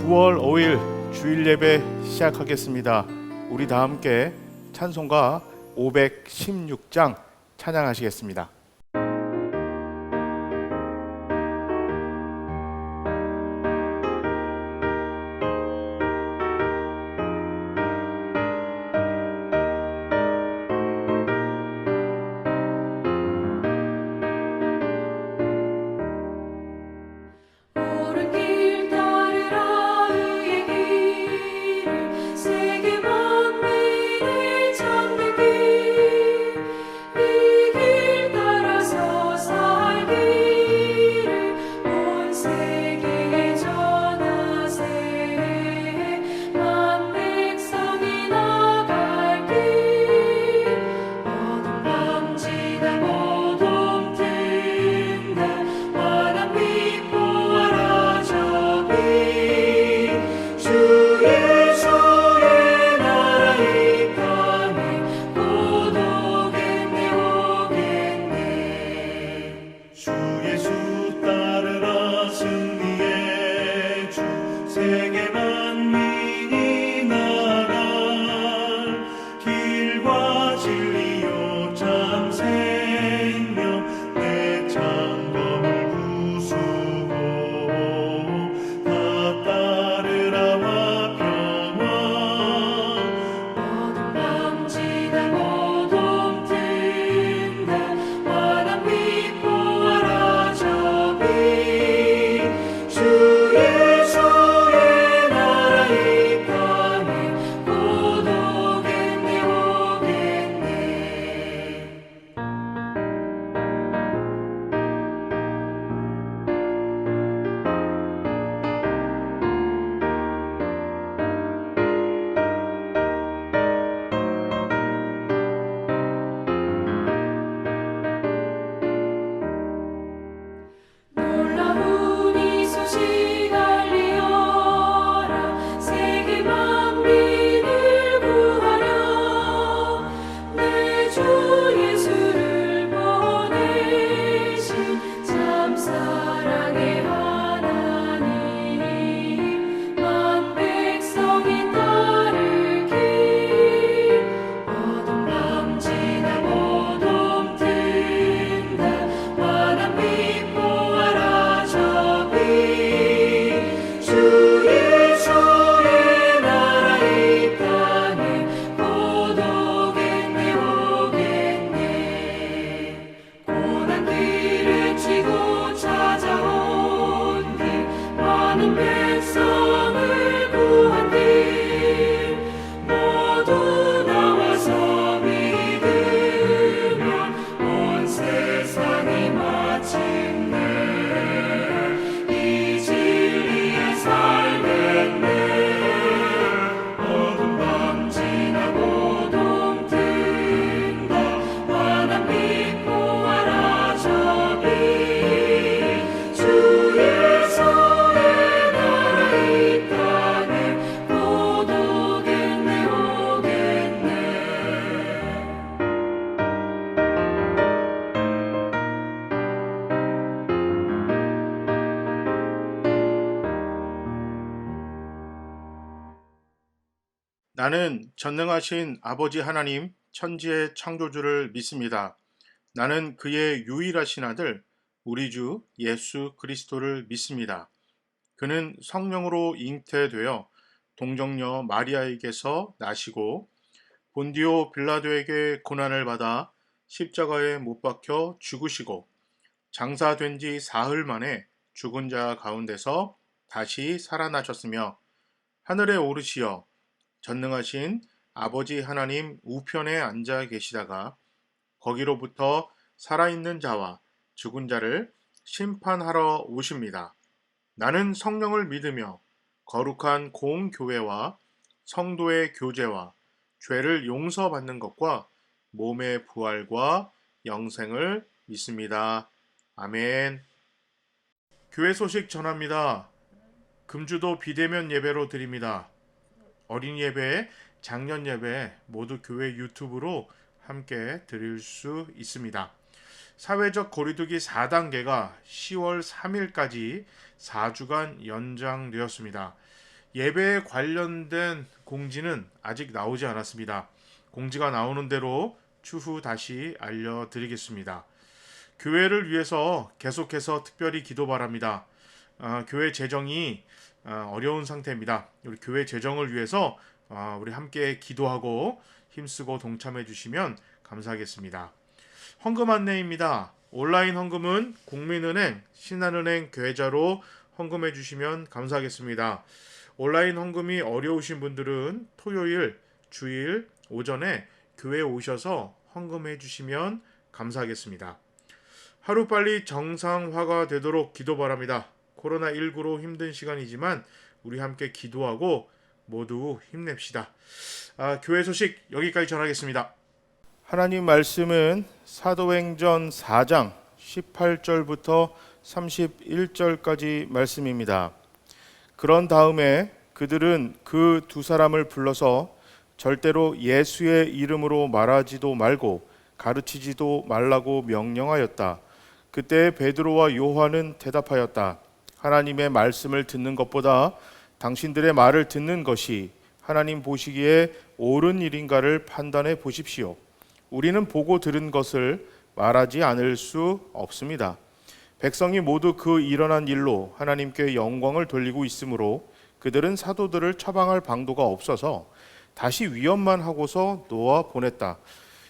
9월 5일 주일 예배 시작하겠습니다. 우리 다 함께 찬송가 516장 찬양하시겠습니다. 나는 전능하신 아버지 하나님, 천지의 창조주를 믿습니다. 나는 그의 유일하신 아들, 우리 주 예수 그리스도를 믿습니다. 그는 성령으로 잉태되어 동정녀 마리아에게서 나시고 본디오 빌라도에게 고난을 받아 십자가에 못 박혀 죽으시고 장사된 지 사흘 만에 죽은 자 가운데서 다시 살아나셨으며 하늘에 오르시어 전능하신 아버지 하나님 우편에 앉아 계시다가 거기로부터 살아있는 자와 죽은 자를 심판하러 오십니다. 나는 성령을 믿으며 거룩한 공교회와 성도의 교제와 죄를 용서받는 것과 몸의 부활과 영생을 믿습니다. 아멘. 교회 소식 전합니다. 금주도 비대면 예배로 드립니다. 어린이 예배, 장년 예배 모두 교회 유튜브로 함께 드릴 수 있습니다. 사회적 거리두기 4단계가 10월 3일까지 4주간 연장되었습니다. 예배에 관련된 공지는 아직 나오지 않았습니다. 공지가 나오는 대로 추후 다시 알려드리겠습니다. 교회를 위해서 계속해서 특별히 기도 바랍니다. 교회 재정이 어려운 상태입니다. 우리 교회 재정을 위해서 우리 함께 기도하고 힘쓰고 동참해 주시면 감사하겠습니다. 헌금 안내입니다. 온라인 헌금은 국민은행, 신한은행 계좌로 헌금해 주시면 감사하겠습니다. 온라인 헌금이 어려우신 분들은 토요일, 주일 오전에 교회에 오셔서 헌금해 주시면 감사하겠습니다. 하루빨리 정상화가 되도록 기도 바랍니다. 코로나19로 힘든 시간이지만 우리 함께 기도하고 모두 힘냅시다. 교회 소식 여기까지 전하겠습니다. 하나님 말씀은 사도행전 4장 18절부터 31절까지 말씀입니다. 그런 다음에 그들은 그 두 사람을 불러서 절대로 예수의 이름으로 말하지도 말고 가르치지도 말라고 명령하였다. 그때 베드로와 요한은 대답하였다. 하나님의 말씀을 듣는 것보다 당신들의 말을 듣는 것이 하나님 보시기에 옳은 일인가를 판단해 보십시오. 우리는 보고 들은 것을 말하지 않을 수 없습니다. 백성이 모두 그 일어난 일로 하나님께 영광을 돌리고 있으므로 그들은 사도들을 처방할 방도가 없어서 다시 위협만 하고서 놓아 보냈다.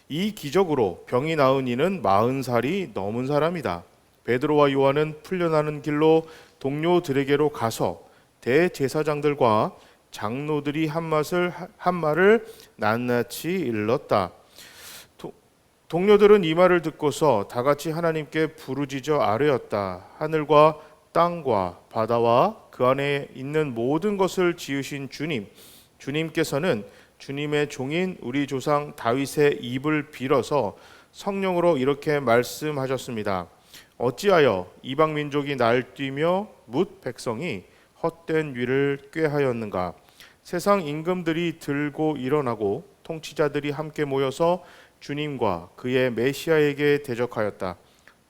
이 기적으로 병이 나은 이는 40살이 넘은 사람이다. 베드로와 요한은 풀려나는 길로 동료들에게로 가서 대제사장들과 장로들이 한 말을 낱낱이 일렀다. 동료들은 이 말을 듣고서 다 같이 하나님께 부르짖어 아뢰었다. 하늘과 땅과 바다와 그 안에 있는 모든 것을 지으신 주님, 주님께서는 주님의 종인 우리 조상 다윗의 입을 빌어서 성령으로 이렇게 말씀하셨습니다. 어찌하여 이방 민족이 날뛰며 뭇 백성이 헛된 위를 꾀하였는가? 세상 임금들이 들고 일어나고 통치자들이 함께 모여서 주님과 그의 메시아에게 대적하였다.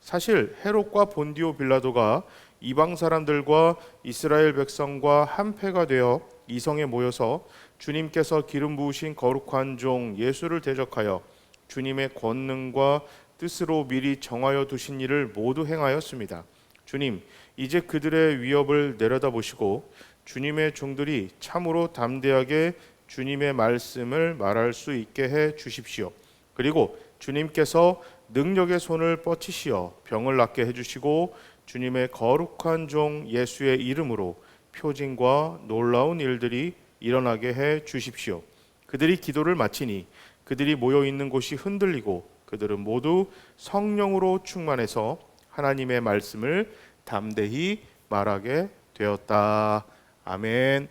사실 헤롯과 본디오 빌라도가 이방 사람들과 이스라엘 백성과 한패가 되어 이성에 모여서 주님께서 기름 부으신 거룩한 종 예수를 대적하여 주님의 권능과 뜻으로 미리 정하여 두신 일을 모두 행하였습니다. 주님, 이제 그들의 위협을 내려다보시고 주님의 종들이 참으로 담대하게 주님의 말씀을 말할 수 있게 해 주십시오. 그리고 주님께서 능력의 손을 뻗치시어 병을 낫게 해주시고 주님의 거룩한 종 예수의 이름으로 표징과 놀라운 일들이 일어나게 해 주십시오. 그들이 기도를 마치니 그들이 모여 있는 곳이 흔들리고 그들은 모두 성령으로 충만해서 하나님의 말씀을 담대히 말하게 되었다. 아멘.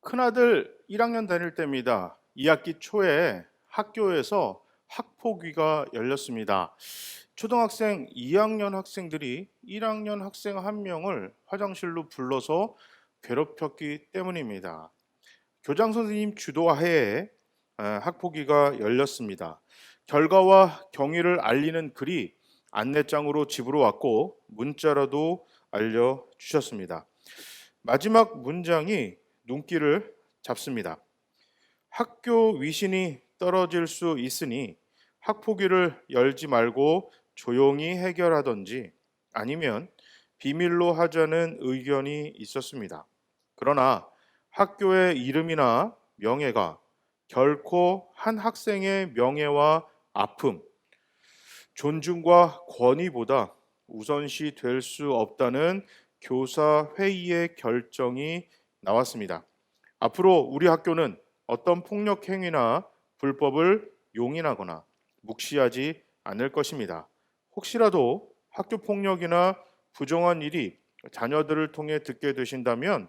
큰아들 1학년 다닐 때입니다. 2학기 초에 학교에서 학폭위가 열렸습니다. 초등학생 2학년 학생들이 1학년 학생 한 명을 화장실로 불러서 괴롭혔기 때문입니다. 교장 선생님 주도하에 학폭위가 열렸습니다. 결과와 경위를 알리는 글이 안내장으로 집으로 왔고 문자로도 알려주셨습니다. 마지막 문장이 눈길을 잡습니다. 학교 위신이 떨어질 수 있으니 학폭위를 열지 말고 조용히 해결하던지 아니면 비밀로 하자는 의견이 있었습니다. 그러나 학교의 이름이나 명예가 결코 한 학생의 명예와 아픔, 존중과 권위보다 우선시 될 수 없다는 교사 회의의 결정이 나왔습니다. 앞으로 우리 학교는 어떤 폭력 행위나 불법을 용인하거나 묵시하지 않을 것입니다. 혹시라도 학교 폭력이나 부정한 일이 자녀들을 통해 듣게 되신다면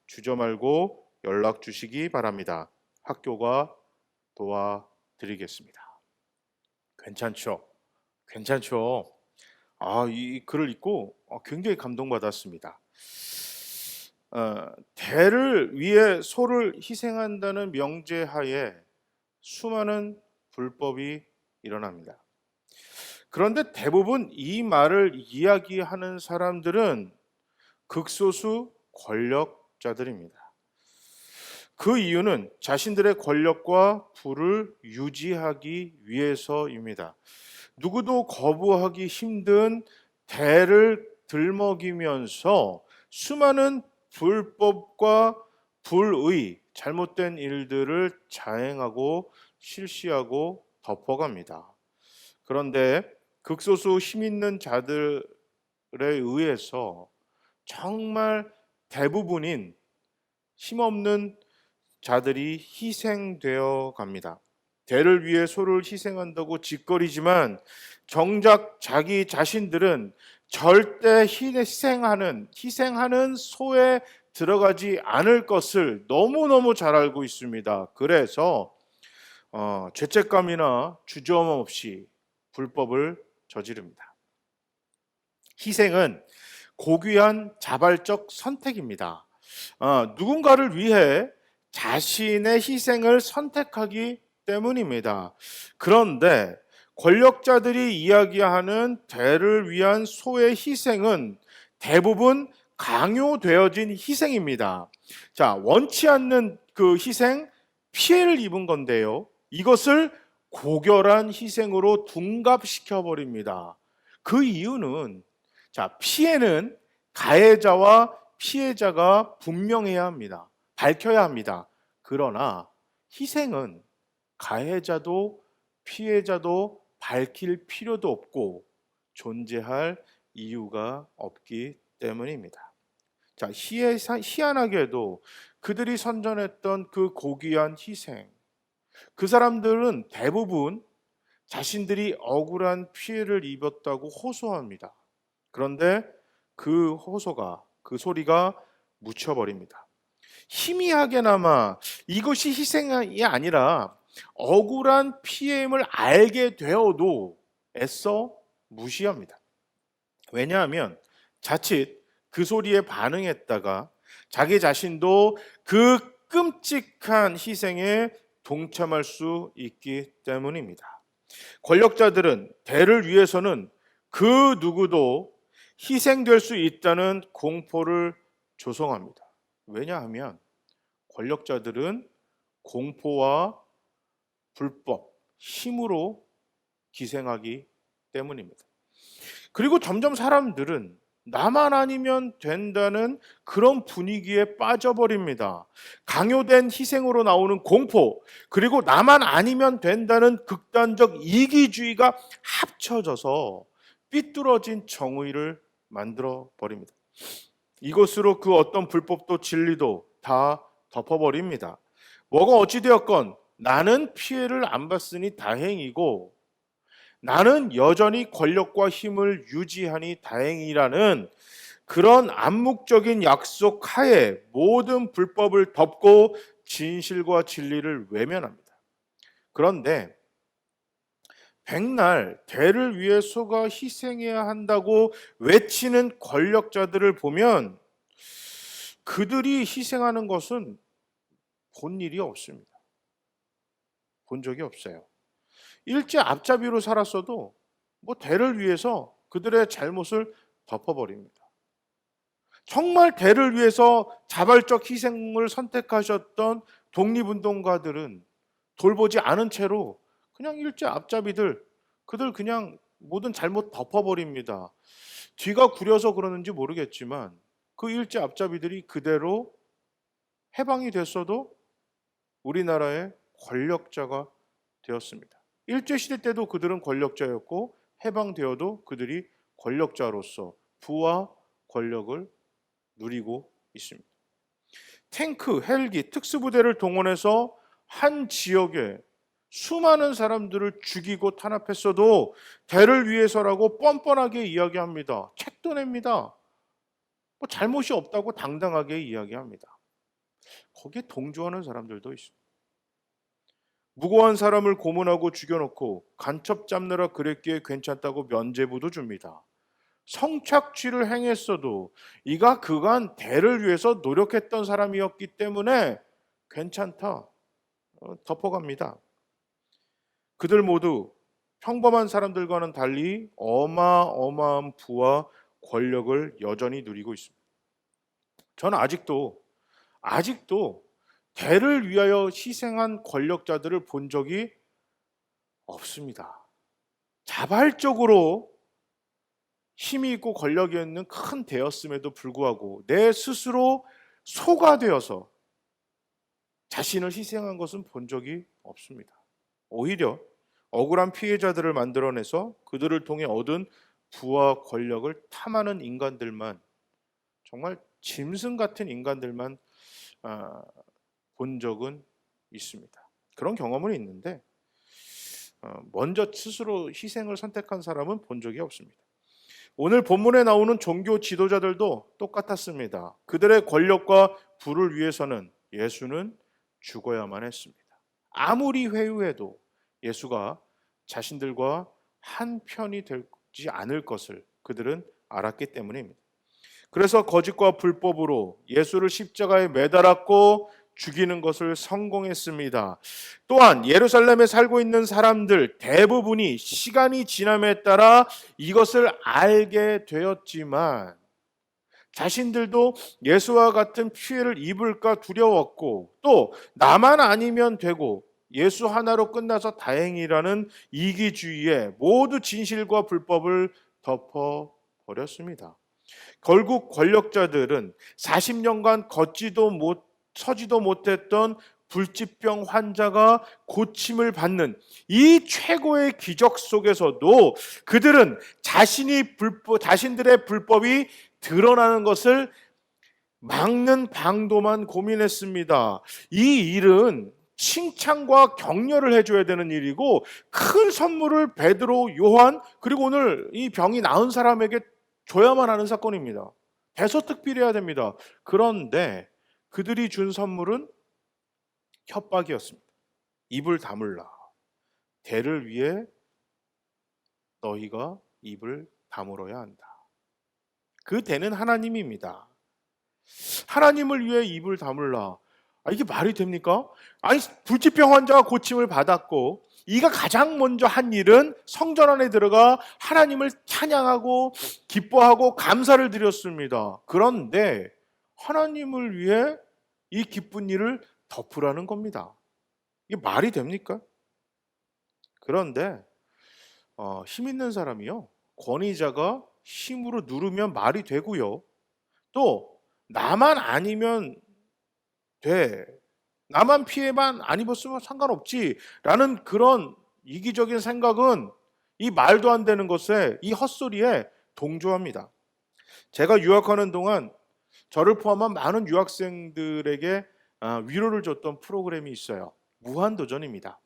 주저 말고 연락 주시기 바랍니다. 학교가 도와드리겠습니다. 괜찮죠? 괜찮죠? 이 글을 읽고 굉장히 감동받았습니다. 대를 위해 소를 희생한다는 명제하에 수많은 불법이 일어납니다. 그런데 대부분 이 말을 이야기하는 사람들은 극소수 권력자들입니다. 그 이유는 자신들의 권력과 부를 유지하기 위해서입니다. 누구도 거부하기 힘든 대를 들먹이면서 수많은 불법과 불의, 잘못된 일들을 자행하고 실시하고 덮어갑니다. 그런데 극소수 힘 있는 자들에 의해서 정말 대부분인 힘없는 자들이 희생되어 갑니다. 대를 위해 소를 희생한다고 짓거리지만 정작 자기 자신들은 절대 희생하는 소에 들어가지 않을 것을 너무너무 잘 알고 있습니다. 그래서 죄책감이나 주저함 없이 불법을 저지릅니다. 희생은 고귀한 자발적 선택입니다. 누군가를 위해 자신의 희생을 선택하기 때문입니다. 그런데 권력자들이 이야기하는 대를 위한 소의 희생은 대부분 강요되어진 희생입니다. 자, 원치 않는 그 희생, 피해를 입은 건데요. 이것을 고결한 희생으로 둔갑시켜 버립니다. 그 이유는 자, 피해는 가해자와 피해자가 분명해야 합니다. 밝혀야 합니다. 그러나 희생은 가해자도 피해자도 밝힐 필요도 없고 존재할 이유가 없기 때문입니다. 자, 희한하게도 그들이 선전했던 그 고귀한 희생, 그 사람들은 대부분 자신들이 억울한 피해를 입었다고 호소합니다. 그런데 그 호소가, 그 소리가 묻혀버립니다. 희미하게나마 이것이 희생이 아니라 억울한 피해임을 알게 되어도 애써 무시합니다. 왜냐하면 자칫 그 소리에 반응했다가 자기 자신도 그 끔찍한 희생에 동참할 수 있기 때문입니다. 권력자들은 대를 위해서는 그 누구도 희생될 수 있다는 공포를 조성합니다. 왜냐하면 권력자들은 공포와 불법, 힘으로 기생하기 때문입니다. 그리고 점점 사람들은 나만 아니면 된다는 그런 분위기에 빠져버립니다. 강요된 희생으로 나오는 공포, 그리고 나만 아니면 된다는 극단적 이기주의가 합쳐져서 삐뚤어진 정의를 만들어 버립니다. 이것으로 그 어떤 불법도 진리도 다 덮어버립니다. 뭐가 어찌되었건 나는 피해를 안 봤으니 다행이고 나는 여전히 권력과 힘을 유지하니 다행이라는 그런 암묵적인 약속 하에 모든 불법을 덮고 진실과 진리를 외면합니다. 그런데 백날 대를 위해 소가 희생해야 한다고 외치는 권력자들을 보면 그들이 희생하는 것은 본 일이 없습니다. 본 적이 없어요. 일제 앞잡이로 살았어도 뭐 대를 위해서 그들의 잘못을 덮어버립니다. 정말 대를 위해서 자발적 희생을 선택하셨던 독립운동가들은 돌보지 않은 채로 그냥 일제 앞잡이들, 그들 그냥 모든 잘못 덮어버립니다. 뒤가 구려서 그러는지 모르겠지만 그 일제 앞잡이들이 그대로 해방이 됐어도 우리나라의 권력자가 되었습니다. 일제시대 때도 그들은 권력자였고 해방되어도 그들이 권력자로서 부와 권력을 누리고 있습니다. 탱크, 헬기, 특수부대를 동원해서 한 지역에 수많은 사람들을 죽이고 탄압했어도 대를 위해서라고 뻔뻔하게 이야기합니다. 책도 냅니다. 뭐 잘못이 없다고 당당하게 이야기합니다. 거기에 동조하는 사람들도 있습니다. 무고한 사람을 고문하고 죽여놓고 간첩 잡느라 그랬기에 괜찮다고 면죄부도 줍니다. 성착취를 행했어도 이가 그간 대를 위해서 노력했던 사람이었기 때문에 괜찮다 덮어갑니다. 그들 모두 평범한 사람들과는 달리 어마어마한 부와 권력을 여전히 누리고 있습니다. 저는 아직도 대를 위하여 희생한 권력자들을 본 적이 없습니다. 자발적으로 힘이 있고 권력이 있는 큰 대였음에도 불구하고 내 스스로 소가 되어서 자신을 희생한 것은 본 적이 없습니다. 오히려 억울한 피해자들을 만들어내서 그들을 통해 얻은 부와 권력을 탐하는 인간들만, 정말 짐승 같은 인간들만 본 적은 있습니다. 그런 경험은 있는데 먼저 스스로 희생을 선택한 사람은 본 적이 없습니다. 오늘 본문에 나오는 종교 지도자들도 똑같았습니다. 그들의 권력과 부를 위해서는 예수는 죽어야만 했습니다. 아무리 회유해도 예수가 자신들과 한 편이 되지 않을 것을 그들은 알았기 때문입니다. 그래서 거짓과 불법으로 예수를 십자가에 매달았고 죽이는 것을 성공했습니다. 또한 예루살렘에 살고 있는 사람들 대부분이 시간이 지남에 따라 이것을 알게 되었지만 자신들도 예수와 같은 피해를 입을까 두려웠고, 또 나만 아니면 되고 예수 하나로 끝나서 다행이라는 이기주의에 모두 진실과 불법을 덮어버렸습니다. 결국 권력자들은 40년간 서지도 못했던 불치병 환자가 고침을 받는 이 최고의 기적 속에서도 그들은 자신들의 불법이 드러나는 것을 막는 방도만 고민했습니다. 이 일은 칭찬과 격려를 해줘야 되는 일이고 큰 선물을 베드로, 요한, 그리고 오늘 이 병이 나은 사람에게 줘야만 하는 사건입니다. 대서특필해야 됩니다. 그런데 그들이 준 선물은 협박이었습니다. 입을 다물라. 대를 위해 너희가 입을 다물어야 한다. 그 대는 하나님입니다. 하나님을 위해 입을 다물라. 이게 말이 됩니까? 아니, 불치병 환자가 고침을 받았고 이가 가장 먼저 한 일은 성전 안에 들어가 하나님을 찬양하고 기뻐하고 감사를 드렸습니다. 그런데 하나님을 위해 이 기쁜 일을 덮으라는 겁니다. 이게 말이 됩니까? 그런데 힘 있는 사람이요, 권위자가 힘으로 누르면 말이 되고요, 또 나만 아니면 돼, 나만 피해만 안 입었으면 상관없지 라는 그런 이기적인 생각은 이 말도 안 되는 것에, 이 헛소리에 동조합니다. 제가 유학하는 동안 저를 포함한 많은 유학생들에게 위로를 줬던 프로그램이 있어요. 무한도전입니다.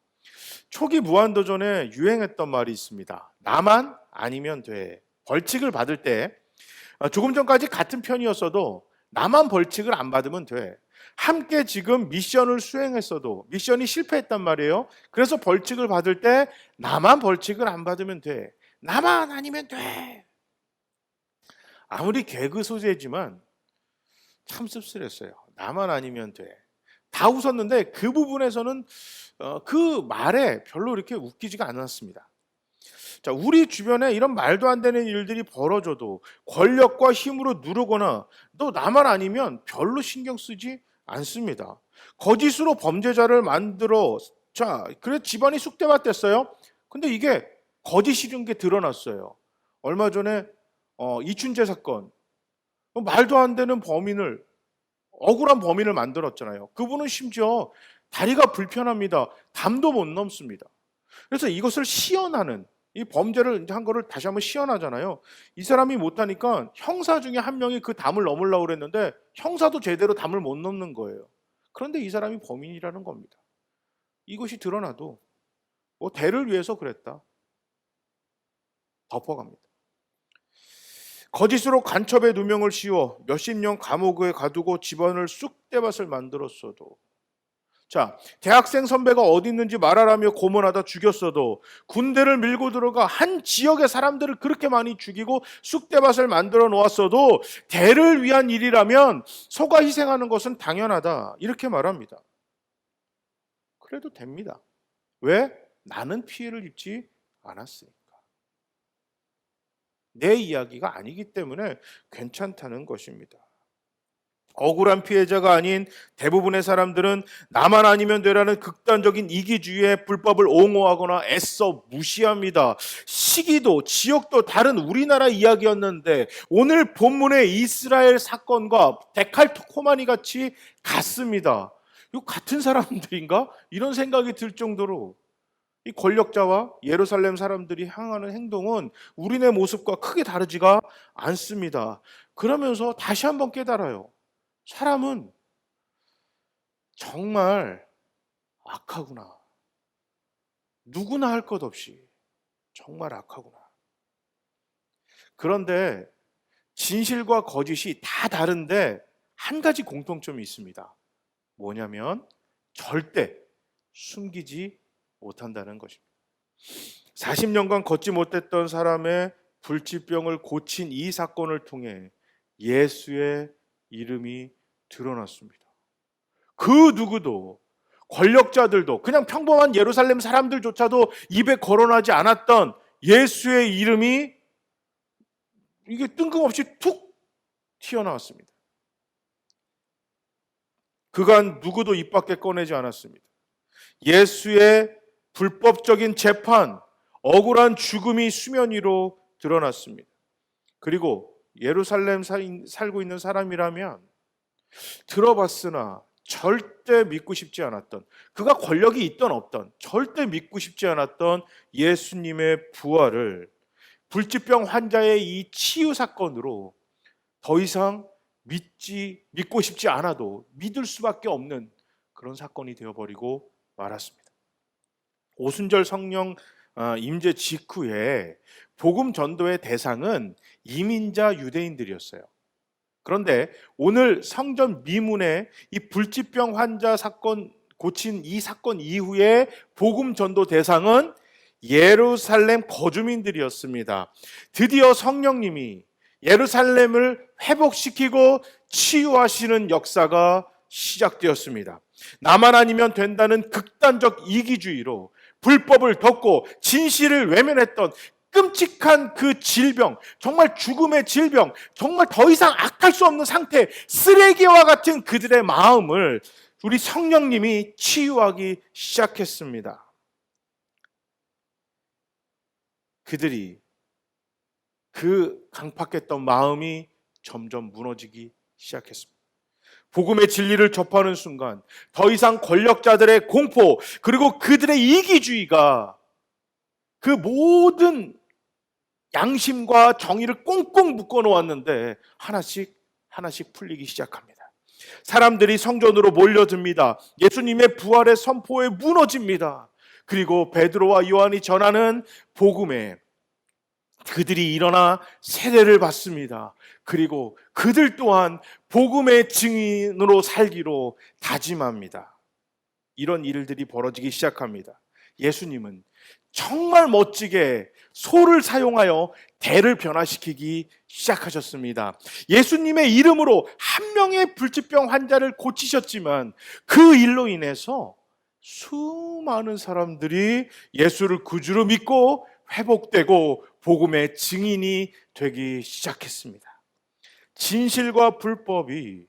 초기 무한도전에 유행했던 말이 있습니다. 나만 아니면 돼. 벌칙을 받을 때 조금 전까지 같은 편이었어도 나만 벌칙을 안 받으면 돼. 함께 지금 미션을 수행했어도 미션이 실패했단 말이에요. 그래서 벌칙을 받을 때 나만 벌칙을 안 받으면 돼. 나만 아니면 돼. 아무리 개그 소재지만 참 씁쓸했어요. 나만 아니면 돼. 다 웃었는데 그 부분에서는 그 말에 별로 이렇게 웃기지가 않았습니다. 자, 우리 주변에 이런 말도 안 되는 일들이 벌어져도 권력과 힘으로 누르거나 너 나만 아니면 별로 신경 쓰지 않습니다. 거짓으로 범죄자를 만들어, 자, 그래 집안이 쑥대밭 됐어요. 근데 이게 거짓이란 게 드러났어요. 얼마 전에 이춘재 사건, 말도 안 되는 범인을, 억울한 범인을 만들었잖아요. 그분은 심지어 다리가 불편합니다. 담도 못 넘습니다. 그래서 이것을 시연하는, 이 범죄를 한 거를 다시 한번 시연하잖아요. 이 사람이 못하니까 형사 중에 한 명이 그 담을 넘으려고 그랬는데 형사도 제대로 담을 못 넘는 거예요. 그런데 이 사람이 범인이라는 겁니다. 이것이 드러나도 대를 위해서 그랬다, 덮어갑니다. 거짓으로 간첩의 누명을 씌워 몇십 년 감옥에 가두고 집안을 쑥대밭을 만들었어도, 자, 대학생 선배가 어디 있는지 말하라며 고문하다 죽였어도, 군대를 밀고 들어가 한 지역의 사람들을 그렇게 많이 죽이고 쑥대밭을 만들어 놓았어도 대를 위한 일이라면 소가 희생하는 것은 당연하다, 이렇게 말합니다. 그래도 됩니다. 왜? 나는 피해를 입지 않았으니까. 내 이야기가 아니기 때문에 괜찮다는 것입니다. 억울한 피해자가 아닌 대부분의 사람들은 나만 아니면 되라는 극단적인 이기주의의 불법을 옹호하거나 애써 무시합니다. 시기도 지역도 다른 우리나라 이야기였는데 오늘 본문의 이스라엘 사건과 데칼토코마니 같이 같습니다. 이거 같은 사람들인가? 이런 생각이 들 정도로 이 권력자와 예루살렘 사람들이 향하는 행동은 우리네 모습과 크게 다르지가 않습니다. 그러면서 다시 한번 깨달아요. 사람은 정말 악하구나. 누구나 할 것 없이 정말 악하구나. 그런데 진실과 거짓이 다 다른데 한 가지 공통점이 있습니다. 뭐냐면 절대 숨기지 못한다는 것입니다. 40년간 걷지 못했던 사람의 불치병을 고친 이 사건을 통해 예수의 이름이 드러났습니다. 그 누구도, 권력자들도, 그냥 평범한 예루살렘 사람들조차도 입에 거론하지 않았던 예수의 이름이 이게 뜬금없이 툭 튀어나왔습니다. 그간 누구도 입 밖에 꺼내지 않았습니다. 예수의 불법적인 재판, 억울한 죽음이 수면 위로 드러났습니다. 그리고 예루살렘 살고 있는 사람이라면 들어봤으나 절대 믿고 싶지 않았던, 그가 권력이 있던 없던 절대 믿고 싶지 않았던 예수님의 부활을 불치병 환자의 이 치유 사건으로 더 이상 믿고 싶지 않아도 믿을 수밖에 없는 그런 사건이 되어버리고 말았습니다. 오순절 성령 임재 직후에 복음 전도의 대상은 이민자 유대인들이었어요. 그런데 오늘 성전 미문에 이 불치병 환자 사건 고친 이 사건 이후에 복음 전도 대상은 예루살렘 거주민들이었습니다. 드디어 성령님이 예루살렘을 회복시키고 치유하시는 역사가 시작되었습니다. 나만 아니면 된다는 극단적 이기주의로 불법을 덮고 진실을 외면했던 끔찍한 그 질병, 정말 죽음의 질병, 정말 더 이상 악할 수 없는 상태, 쓰레기와 같은 그들의 마음을 우리 성령님이 치유하기 시작했습니다. 그들이 그 강팍했던 마음이 점점 무너지기 시작했습니다. 복음의 진리를 접하는 순간 더 이상 권력자들의 공포, 그리고 그들의 이기주의가 그 모든 양심과 정의를 꽁꽁 묶어 놓았는데 하나씩 풀리기 시작합니다. 사람들이 성전으로 몰려듭니다. 예수님의 부활의 선포에 무너집니다. 그리고 베드로와 요한이 전하는 복음에 그들이 일어나 세례를 받습니다. 그리고 그들 또한 복음의 증인으로 살기로 다짐합니다. 이런 일들이 벌어지기 시작합니다. 예수님은 정말 멋지게 소를 사용하여 대를 변화시키기 시작하셨습니다. 예수님의 이름으로 한 명의 불치병 환자를 고치셨지만 그 일로 인해서 수많은 사람들이 예수를 구주로 믿고 회복되고 복음의 증인이 되기 시작했습니다. 진실과 불법이,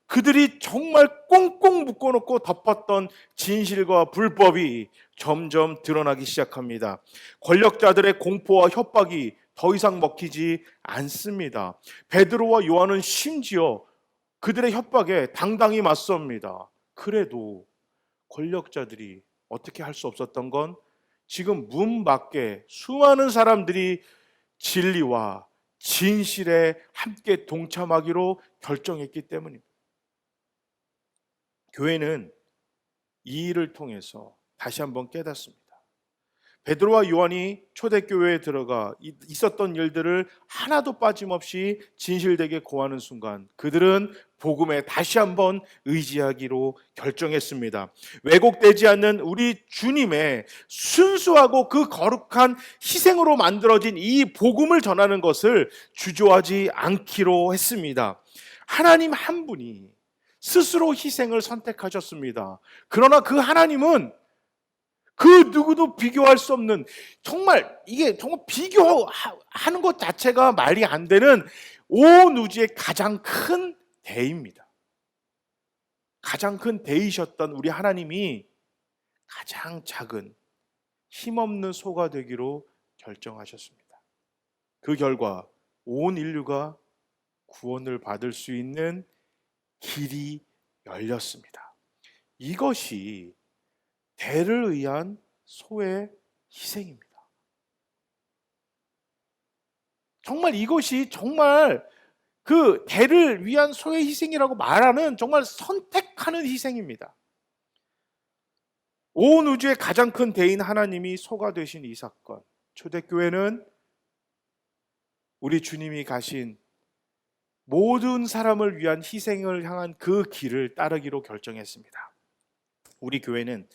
그들이 정말 꽁꽁 묶어놓고 덮었던 진실과 불법이 점점 드러나기 시작합니다. 권력자들의 공포와 협박이 더 이상 먹히지 않습니다. 베드로와 요한은 심지어 그들의 협박에 당당히 맞섭니다. 그래도 권력자들이 어떻게 할 수 없었던 건 지금 문 밖에 수많은 사람들이 진리와 진실에 함께 동참하기로 결정했기 때문입니다. 교회는 이 일을 통해서 다시 한번 깨닫습니다. 베드로와 요한이 초대교회에 들어가 있었던 일들을 하나도 빠짐없이 진실되게 고하는 순간 그들은 복음에 다시 한번 의지하기로 결정했습니다. 왜곡되지 않는 우리 주님의 순수하고 그 거룩한 희생으로 만들어진 이 복음을 전하는 것을 주저하지 않기로 했습니다. 하나님 한 분이 스스로 희생을 선택하셨습니다. 그러나 그 하나님은 그 누구도 비교할 수 없는, 정말 이게 정말 비교하는 것 자체가 말이 안 되는 온 우주의 가장 큰 대입니다. 가장 큰 대이셨던 우리 하나님이 가장 작은 힘없는 소가 되기로 결정하셨습니다. 그 결과 온 인류가 구원을 받을 수 있는 길이 열렸습니다. 이것이 대를 위한 소의 희생입니다. 정말 이것이 정말 그 대를 위한 소의 희생이라고 말하는 정말 선택하는 희생입니다. 온 우주의 가장 큰 대인 하나님이 소가 되신 이 사건, 초대교회는 우리 주님이 가신 모든 사람을 위한 희생을 향한 그 길을 따르기로 결정했습니다. 우리 교회는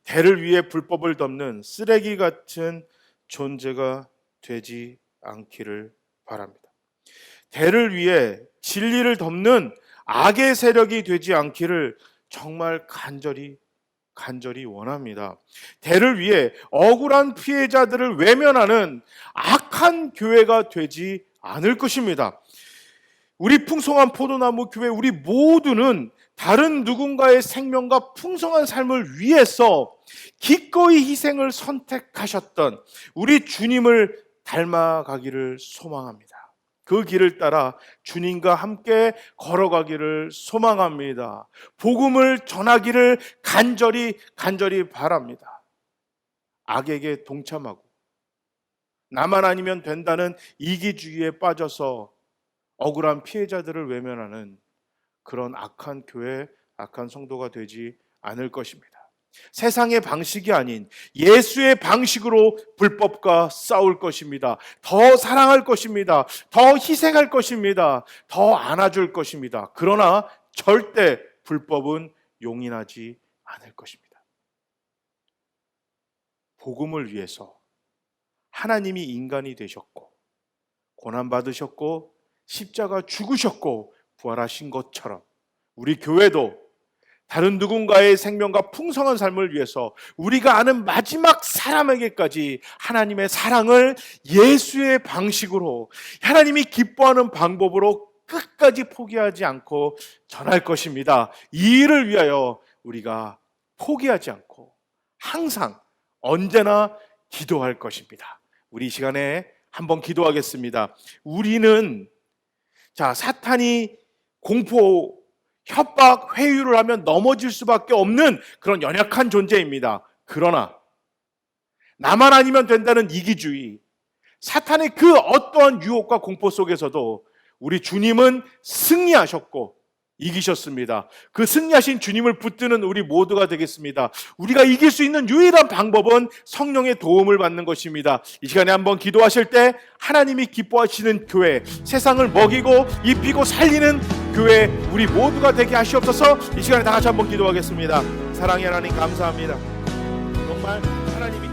대를 위해 불법을 덮는 쓰레기 같은 존재가 되지 않기를 바랍니다. 대를 위해 진리를 덮는 악의 세력이 되지 않기를 정말 간절히 원합니다. 대를 위해 억울한 피해자들을 외면하는 악한 교회가 되지 않을 것입니다. 우리 풍성한 포도나무 교회, 우리 모두는 다른 누군가의 생명과 풍성한 삶을 위해서 기꺼이 희생을 선택하셨던 우리 주님을 닮아가기를 소망합니다. 그 길을 따라 주님과 함께 걸어가기를 소망합니다. 복음을 전하기를 간절히 바랍니다. 악에게 동참하고 나만 아니면 된다는 이기주의에 빠져서 억울한 피해자들을 외면하는 그런 악한 교회, 악한 성도가 되지 않을 것입니다. 세상의 방식이 아닌 예수의 방식으로 불법과 싸울 것입니다. 더 사랑할 것입니다. 더 희생할 것입니다. 더 안아줄 것입니다. 그러나 절대 불법은 용인하지 않을 것입니다. 복음을 위해서 하나님이 인간이 되셨고 고난받으셨고 십자가 죽으셨고 부활하신 것처럼 우리 교회도 다른 누군가의 생명과 풍성한 삶을 위해서 우리가 아는 마지막 사람에게까지 하나님의 사랑을 예수의 방식으로 하나님이 기뻐하는 방법으로 끝까지 포기하지 않고 전할 것입니다. 이 일을 위하여 우리가 포기하지 않고 항상 언제나 기도할 것입니다. 우리 이 시간에 한번 기도하겠습니다. 우리는 사탄이 공포, 협박, 회유를 하면 넘어질 수밖에 없는 그런 연약한 존재입니다. 그러나 나만 아니면 된다는 이기주의, 사탄의 그 어떠한 유혹과 공포 속에서도 우리 주님은 승리하셨고 이기셨습니다. 그 승리하신 주님을 붙드는 우리 모두가 되겠습니다. 우리가 이길 수 있는 유일한 방법은 성령의 도움을 받는 것입니다. 이 시간에 한번 기도하실 때 하나님이 기뻐하시는 교회, 세상을 먹이고 입히고 살리는 교회 우리 모두가 되게 하시옵소서. 이 시간에 다 같이 한번 기도하겠습니다. 사랑의 하나님 감사합니다. 정말 하나님이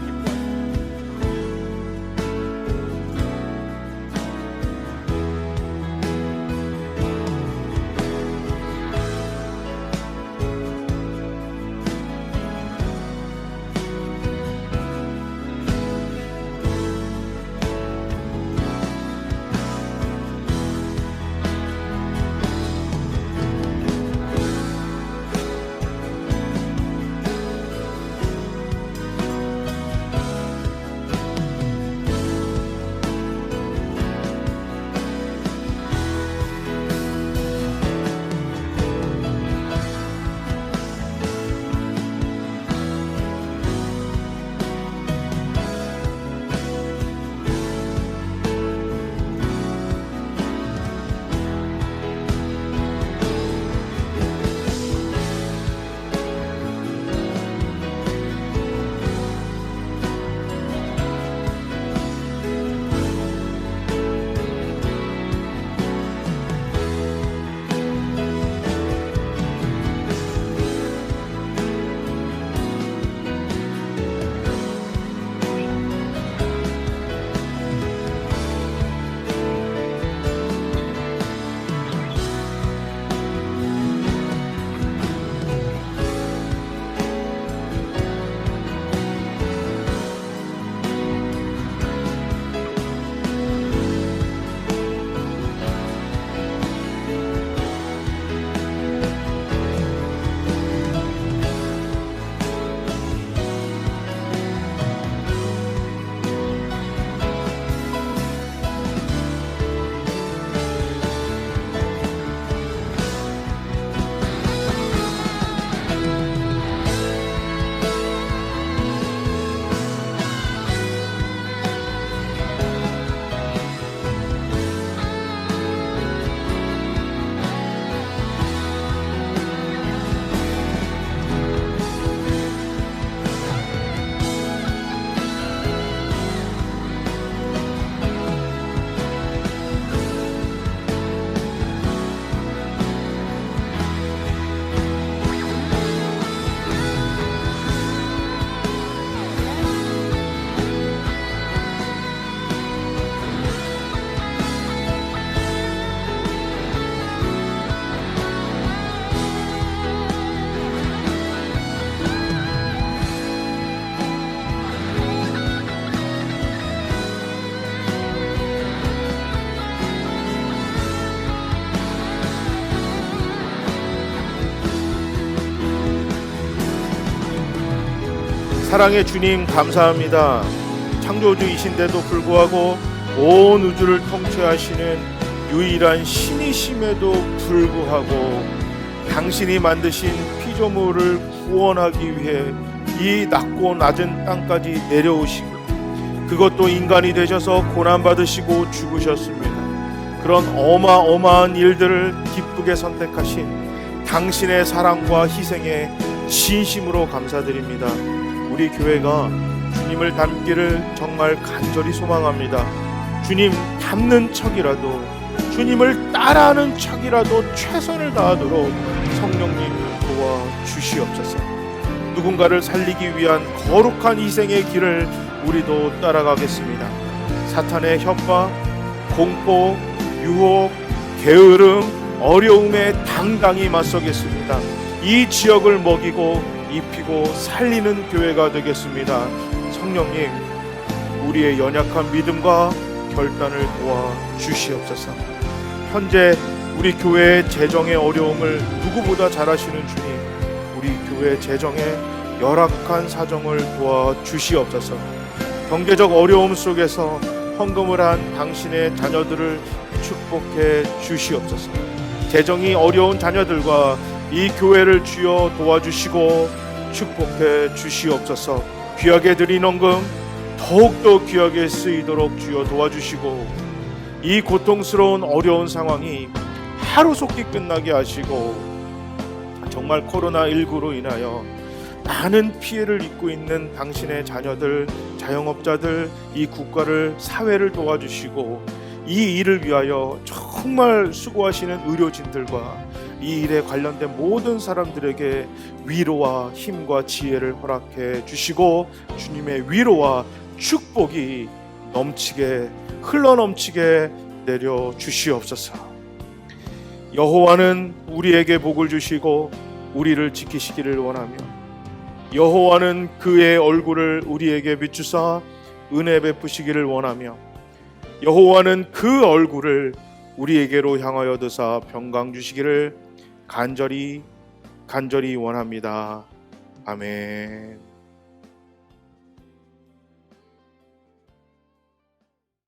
사랑의 주님 감사합니다. 창조주이신데도 불구하고 온 우주를 통치하시는 유일한 신이심에도 불구하고 당신이 만드신 피조물을 구원하기 위해 이 낮고 낮은 땅까지 내려오시고 그것도 인간이 되셔서 고난받으시고 죽으셨습니다. 그런 어마어마한 일들을 기쁘게 선택하신 당신의 사랑과 희생에 진심으로 감사드립니다. 우리 교회가 주님을 닮기를 정말 간절히 소망합니다. 주님 닮는 척이라도, 주님을 따라하는 척이라도 최선을 다하도록 성령님 도와주시옵소서. 누군가를 살리기 위한 거룩한 희생의 길을 우리도 따라가겠습니다. 사탄의 협박, 공포, 유혹, 게으름, 어려움에 당당히 맞서겠습니다. 이 지역을 먹이고 입히고 살리는 교회가 되겠습니다. 성령님, 우리의 연약한 믿음과 결단을 도와주시옵소서. 현재 우리 교회의 재정의 어려움을 누구보다 잘 아시는 주님, 우리 교회 재정의 열악한 사정을 도와주시옵소서. 경제적 어려움 속에서 헌금을 한 당신의 자녀들을 축복해 주시옵소서. 재정이 어려운 자녀들과 이 교회를 주여 도와주시고 축복해 주시옵소서. 귀하게 드린 헌금 더욱더 귀하게 쓰이도록 주여 도와주시고 이 고통스러운 어려운 상황이 하루속히 끝나게 하시고 정말 코로나19로 인하여 많은 피해를 입고 있는 당신의 자녀들, 자영업자들, 이 국가를, 사회를 도와주시고 이 일을 위하여 정말 수고하시는 의료진들과 이 일에 관련된 모든 사람들에게 위로와 힘과 지혜를 허락해 주시고 주님의 위로와 축복이 넘치게, 흘러넘치게 내려 주시옵소서. 여호와는 우리에게 복을 주시고 우리를 지키시기를 원하며 여호와는 그의 얼굴을 우리에게 비추사 은혜 베푸시기를 원하며 여호와는 그 얼굴을 우리에게로 향하여 드사 평강 주시기를 간절히 원합니다. 아멘.